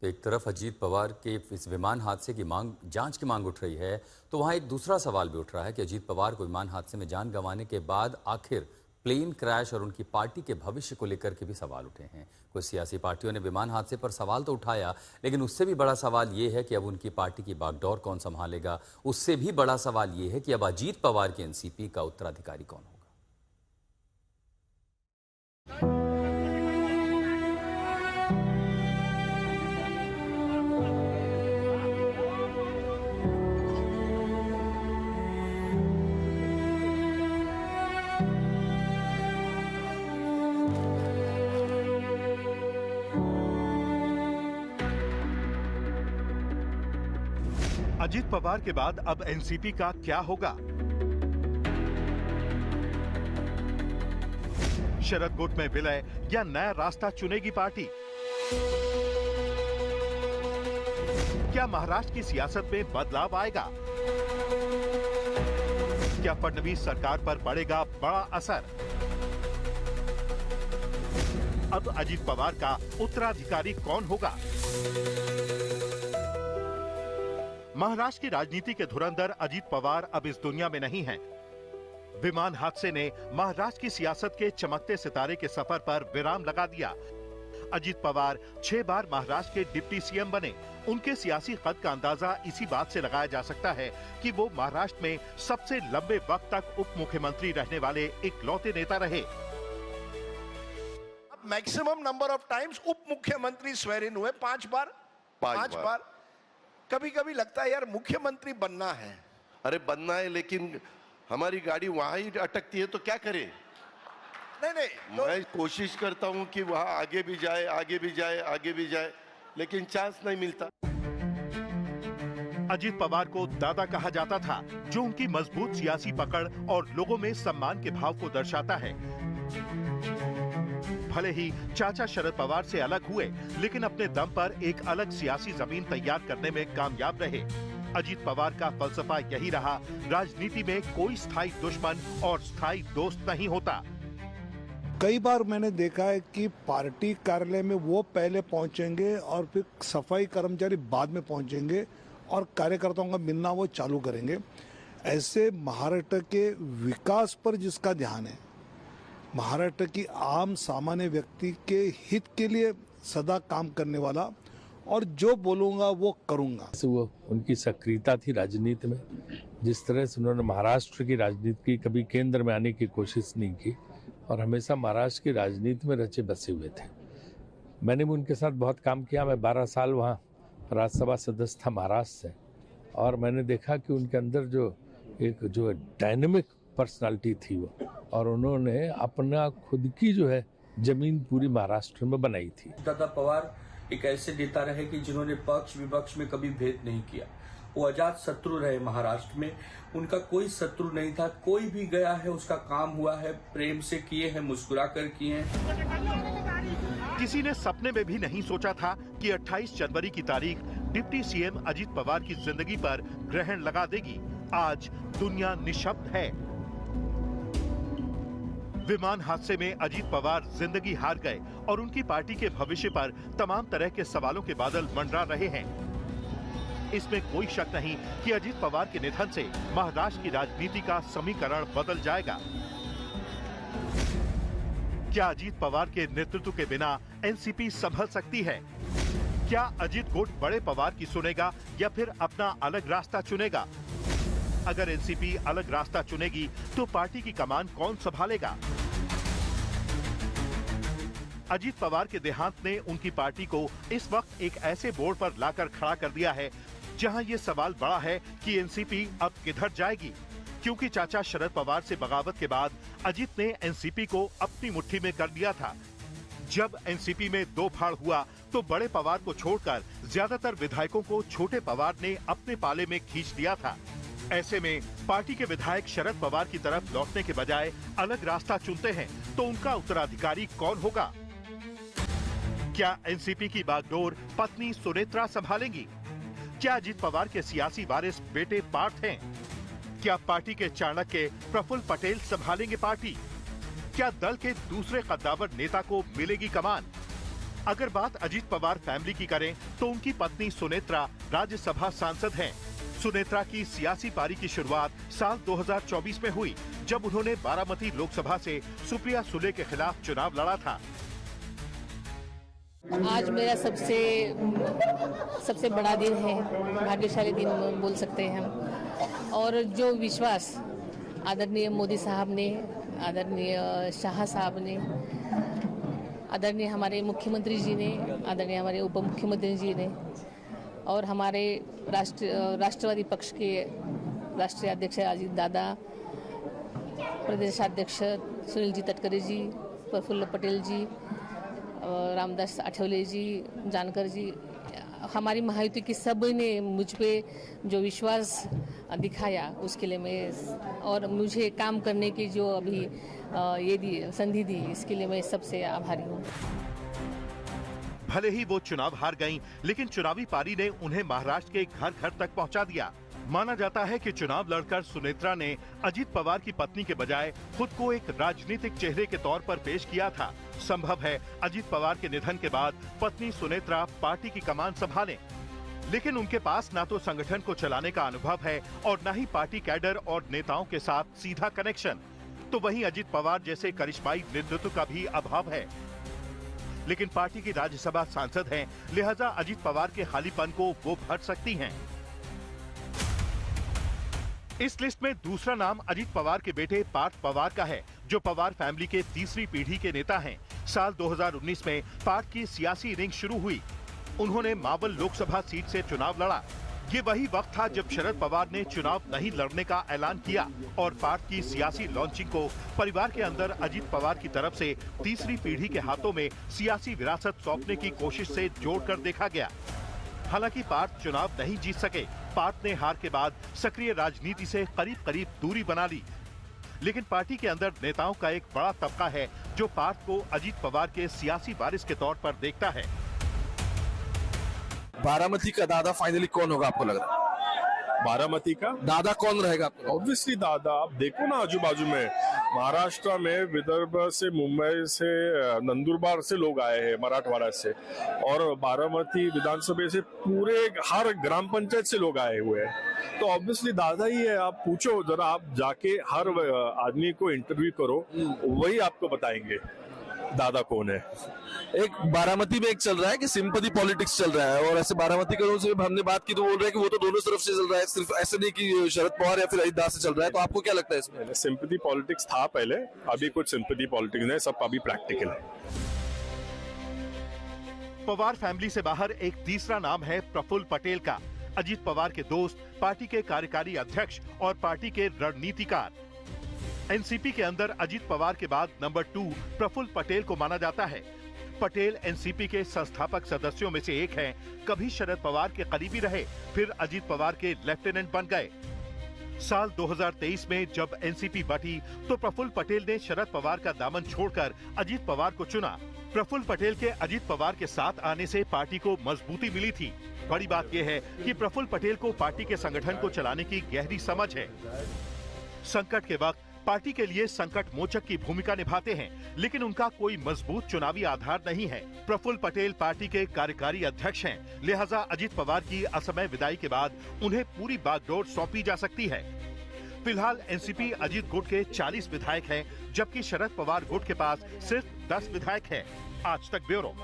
तो एक तरफ अजीत पवार के इस विमान हादसे की जांच की मांग उठ रही है, तो वहां एक दूसरा सवाल भी उठ रहा है कि अजीत पवार को विमान हादसे में जान गंवाने के बाद आखिर प्लेन क्रैश और उनकी पार्टी के भविष्य को लेकर के भी सवाल उठे हैं। कुछ सियासी पार्टियों ने विमान हादसे पर सवाल तो उठाया, लेकिन उससे भी बड़ा सवाल ये है कि अब उनकी पार्टी की बागडोर कौन संभालेगा। उससे भी बड़ा सवाल ये है कि अब अजीत पवार के एनसीपी का उत्तराधिकारी कौन होगा। अजीत पवार के बाद अब एनसीपी का क्या होगा? शरद गुट में विलय या नया रास्ता चुनेगी पार्टी? क्या महाराष्ट्र की सियासत में बदलाव आएगा? क्या फडणवीस सरकार पर पड़ेगा बड़ा असर? अब अजीत पवार का उत्तराधिकारी कौन होगा? महाराष्ट्र की राजनीति के धुरंधर अजीत पवार अब इस दुनिया में नहीं हैं। विमान हादसे ने महाराष्ट्र की सियासत के चमकते सितारे के सफर पर विराम लगा दिया। अजीत पवार 6 बार महाराष्ट्र के डिप्टी सीएम बने। उनके सियासी कद का अंदाजा इसी बात से लगाया जा सकता है कि वो महाराष्ट्र में सबसे लंबे वक्त तक उप मुख्यमंत्री रहने वाले इकलौते नेता रहे। मैक्सिमम नंबर ऑफ टाइम्स उप मुख्यमंत्री स्वेर इन हुए 5 बार। 5 बार। कभी कभी लगता है यार मुख्यमंत्री बनना है। अरे बनना है, लेकिन हमारी गाड़ी वहां ही अटकती है तो क्या करें? नहीं तो... मैं कोशिश करता हूं कि वहां आगे भी जाए, आगे भी जाए, आगे भी जाए, लेकिन चांस नहीं मिलता। अजीत पवार को दादा कहा जाता था, जो उनकी मजबूत सियासी पकड़ और लोगों में सम्मान के भाव को दर्शाता है। भले ही चाचा शरद पवार से अलग हुए, लेकिन अपने दम पर एक अलग सियासी जमीन तैयार करने में कामयाब रहे। अजीत पवार का फलसफा यही रहा, राजनीति में कोई स्थायी दुश्मन और स्थायी दोस्त नहीं होता। कई बार मैंने देखा है कि पार्टी कार्यालय में वो पहले पहुंचेंगे और फिर सफाई कर्मचारी बाद में पहुंचेंगे और कार्यकर्ताओं का मिलना वो चालू करेंगे। ऐसे महाराष्ट्र के विकास पर जिसका ध्यान है, महाराष्ट्र की आम सामान्य व्यक्ति के हित के लिए सदा काम करने वाला, और जो बोलूंगा वो करूंगा। वो उनकी सक्रियता थी राजनीति में। जिस तरह से उन्होंने महाराष्ट्र की राजनीति की कभी केंद्र में आने की कोशिश नहीं की और हमेशा महाराष्ट्र की राजनीति में रचे बसे हुए थे। मैंने भी उनके साथ बहुत काम किया। मैं 12 साल वहाँ राज्यसभा सदस्य था महाराष्ट्र से, और मैंने देखा कि उनके अंदर जो डायनेमिक पर्सनालिटी थी वो, और उन्होंने अपना खुद की जमीन पूरी महाराष्ट्र में बनाई थी। दादा पवार एक ऐसे नेता रहे कि जिन्होंने पक्ष विपक्ष में कभी भेद नहीं किया। वो अजात शत्रु रहे महाराष्ट्र में। उनका कोई शत्रु नहीं था। कोई भी गया है उसका काम हुआ है, प्रेम से किए हैं, मुस्कुरा कर किए हैं। किसी ने सपने में भी नहीं सोचा था कि 28 जनवरी की तारीख डिप्टी सीएम अजीत पवार की जिंदगी पर ग्रहण लगा देगी। आज दुनिया निशब्द है। विमान हादसे में अजीत पवार जिंदगी हार गए और उनकी पार्टी के भविष्य पर तमाम तरह के सवालों के बादल मंडरा रहे हैं। इसमें कोई शक नहीं कि अजीत पवार के निधन से महाराष्ट्र की राजनीति का समीकरण बदल जाएगा। क्या अजीत पवार के नेतृत्व के बिना एनसीपी संभल सकती है? क्या अजीत गुट बड़े पवार की सुनेगा या फिर अपना अलग रास्ता चुनेगा? अगर एनसीपी अलग रास्ता चुनेगी तो पार्टी की कमान कौन संभालेगा? अजीत पवार के देहांत ने उनकी पार्टी को इस वक्त एक ऐसे बोर्ड पर लाकर खड़ा कर दिया है जहां ये सवाल बड़ा है कि एनसीपी अब किधर जाएगी, क्योंकि चाचा शरद पवार से बगावत के बाद अजीत ने एनसीपी को अपनी मुट्ठी में कर लिया था। जब एनसीपी में 2 फाड़ हुआ तो बड़े पवार को छोड़कर ज्यादातर विधायकों को छोटे पवार ने अपने पाले में खींच दिया था। ऐसे में पार्टी के विधायक शरद पवार की तरफ लौटने के बजाय अलग रास्ता चुनते हैं, तो उनका उत्तराधिकारी कौन होगा? क्या एनसीपी की बागडोर पत्नी सुनेत्रा संभालेंगी? क्या अजीत पवार के सियासी वारिस बेटे पार्थ हैं? क्या पार्टी के चाणक्य प्रफुल्ल पटेल संभालेंगे पार्टी? क्या दल के दूसरे कद्दावर नेता को मिलेगी कमान? अगर बात अजीत पवार फैमिली की करें तो उनकी पत्नी सुनेत्रा राज्यसभा सांसद हैं। सुनेत्रा की सियासी पारी की शुरुआत साल 2024 में हुई, जब उन्होंने बारामती लोकसभा से सुप्रिया सुले के खिलाफ चुनाव लड़ा था। आज मेरा सबसे बड़ा दिन है, भाग्यशाली दिन बोल सकते हैं हम। और जो विश्वास आदरणीय मोदी साहब ने, आदरणीय शाह साहब ने, आदरणीय हमारे मुख्यमंत्री जी ने, आदरणीय हमारे उप मुख्यमंत्री जी ने और हमारे राष्ट्रवादी पक्ष के राष्ट्रीय अध्यक्ष अजीत दादा, प्रदेशाध्यक्ष सुनील जी तटकरे जी, प्रफुल्ल पटेल जी, रामदास आठवले जी, जानकर जी, हमारी महायुति की सब ने मुझ पे जो विश्वास दिखाया उसके लिए मैं, और मुझे काम करने की जो अभी ये संधि दी, इसके लिए मैं सबसे आभारी हूँ। भले ही वो चुनाव हार गईं, लेकिन चुनावी पारी ने उन्हें महाराष्ट्र के घर घर तक पहुंचा दिया। माना जाता है कि चुनाव लड़कर सुनेत्रा ने अजीत पवार की पत्नी के बजाय खुद को एक राजनीतिक चेहरे के तौर पर पेश किया था। संभव है अजीत पवार के निधन के बाद पत्नी सुनेत्रा पार्टी की कमान संभालें, लेकिन उनके पास ना तो संगठन को चलाने का अनुभव है और न ही पार्टी कैडर और नेताओं के साथ सीधा कनेक्शन। तो वहीं अजीत पवार जैसे करिश्माई नेतृत्व का भी अभाव है। लेकिन पार्टी की राज्यसभा सांसद हैं, लिहाजा अजीत पवार के खालीपन को वो भर सकती हैं। इस लिस्ट में दूसरा नाम अजीत पवार के बेटे पार्थ पवार का है, जो पवार फैमिली के तीसरी पीढ़ी के नेता हैं। साल 2019 में पार्थ की सियासी इनिंग शुरू हुई। उन्होंने मावल लोकसभा सीट से चुनाव लड़ा। ये वही वक्त था जब शरद पवार ने चुनाव नहीं लड़ने का ऐलान किया और पार्थ की सियासी लॉन्चिंग को परिवार के अंदर अजीत पवार की तरफ से तीसरी पीढ़ी के हाथों में सियासी विरासत सौंपने की कोशिश से जोड़कर देखा गया। हालांकि पार्थ चुनाव नहीं जीत सके। पार्थ ने हार के बाद सक्रिय राजनीति से करीब करीब दूरी बना ली। लेकिन पार्टी के अंदर नेताओं का एक बड़ा तबका है जो पार्थ को अजीत पवार के सियासी वारिस के तौर पर देखता है। बारामती का दादा फाइनली कौन होगा आपको लग रहा है? बारामती का दादा कौन रहेगा? ऑब्वियसली दादा। आप देखो ना आजू बाजू में महाराष्ट्र में विदर्भ से, मुंबई से, नंदुरबार से लोग आए हैं, मराठवाड़ा से, और बारामती विधानसभा से पूरे हर ग्राम पंचायत से लोग आए हुए हैं। तो ऑब्वियसली दादा ही है। आप पूछो जरा, आप जाके हर आदमी को इंटरव्यू करो, वही आपको बताएंगे दादा कौन है। एक बारामती में एक चल रहा है कि सिंपैथी पॉलिटिक्स चल रहा है, और ऐसे बारामती के लोगों से हमने बात की तो बोल रहे हैं कि वो तो दोनों तरफ से चल रहा है, सिर्फ ऐसे नहीं कि शरद पवार या फिर अजीत दास से चल रहा है। तो आपको क्या लगता है इसमें? सिंपैथी पॉलिटिक्स था पहले, अभी कुछ सिंपैथी पॉलिटिक्स नहीं, सब अभी प्रैक्टिकल है। पवार फैमिली से बाहर एक तीसरा नाम है प्रफुल्ल पटेल का। अजीत पवार के दोस्त, पार्टी के कार्यकारी अध्यक्ष और पार्टी के रणनीतिकार। एनसीपी के अंदर अजीत पवार के बाद नंबर 2 प्रफुल्ल पटेल को माना जाता है। पटेल एनसीपी के संस्थापक सदस्यों में से एक हैं। कभी शरद पवार के करीबी रहे, फिर अजीत पवार के लेफ्टिनेंट बन गए। साल 2023 में जब एनसीपी बटी तो प्रफुल्ल पटेल ने शरद पवार का दामन छोड़कर अजीत पवार को चुना। प्रफुल्ल पटेल के अजीत पवार के साथ आने से पार्टी को मजबूती मिली थी। बड़ी बात यह है कि प्रफुल्ल पटेल को पार्टी के संगठन को चलाने की गहरी समझ है। संकट के वक्त पार्टी के लिए संकट मोचक की भूमिका निभाते हैं, लेकिन उनका कोई मजबूत चुनावी आधार नहीं है। प्रफुल्ल पटेल पार्टी के कार्यकारी अध्यक्ष हैं, लिहाजा अजीत पवार की असमय विदाई के बाद उन्हें पूरी बागडोर सौंपी जा सकती है। फिलहाल एनसीपी अजीत गुट के 40 विधायक हैं, जबकि शरद पवार गुट के पास सिर्फ 10 विधायक हैं। आज तक ब्यूरो।